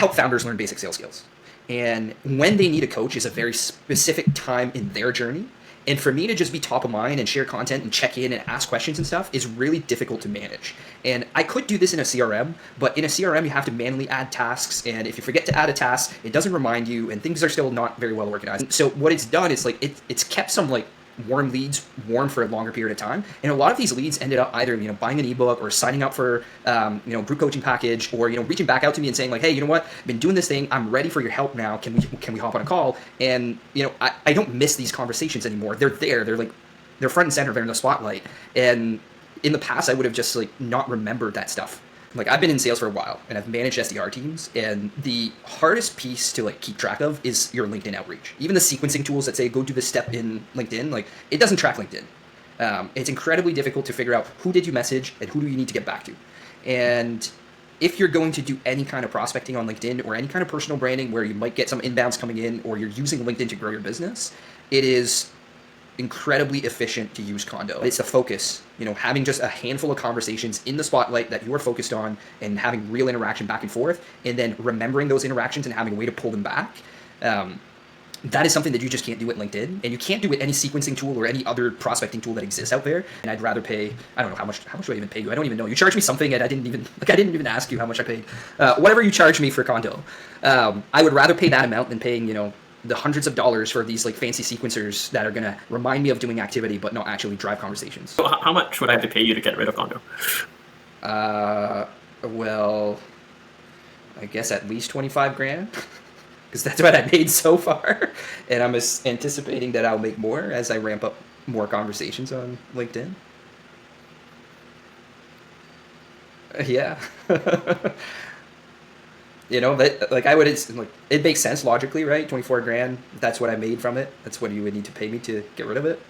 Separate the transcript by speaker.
Speaker 1: help founders learn basic sales skills. And when they need a coach is a very specific time in their journey. And for me to just be top of mind and share content and check in and ask questions and stuff is really difficult to manage. And I could do this in a CRM, but in a CRM, you have to manually add tasks. And if you forget to add a task, it doesn't remind you, and things are still not very well organized. So what it's done is like it's kept some like warm leads warm for a longer period of time, and a lot of these leads ended up either buying an ebook or signing up for group coaching package, or reaching back out to me and saying like, hey, you know what, I've been doing this thing, I'm ready for your help now, can we hop on a call? And I don't miss these conversations anymore. They're there, they're front and center, they're in the spotlight. And in the past I would have just like not remembered that stuff. Like, I've been in sales for a while, and I've managed SDR teams, and the hardest piece to like keep track of is your LinkedIn outreach. Even the sequencing tools that say go do this step in LinkedIn, like, it doesn't track LinkedIn. It's incredibly difficult to figure out who did you message and who do you need to get back to. And if you're going to do any kind of prospecting on LinkedIn or any kind of personal branding where you might get some inbounds coming in, or you're using LinkedIn to grow your business, it is incredibly efficient to use Condo. It's the focus, having just a handful of conversations in the spotlight that you are focused on and having real interaction back and forth, and then remembering those interactions and having a way to pull them back. That is something that you just can't do at LinkedIn, and you can't do it any sequencing tool or any other prospecting tool that exists out there. And I'd rather pay, I don't know how much do I even pay you? I don't even know. You charge me something, and I didn't even ask you how much I paid. Whatever you charge me for Condo, I would rather pay that amount than paying, the hundreds of dollars for these like fancy sequencers that are going to remind me of doing activity but not actually drive conversations.
Speaker 2: So how much would I have to pay you to get rid of Condo?
Speaker 1: Well, I guess at least 25 grand, because that's what I made so far. And I'm anticipating that I'll make more as I ramp up more conversations on LinkedIn. Yeah. That, like, I would, like, it makes sense logically, right? 24 grand, that's what I made from it. That's what you would need to pay me to get rid of it.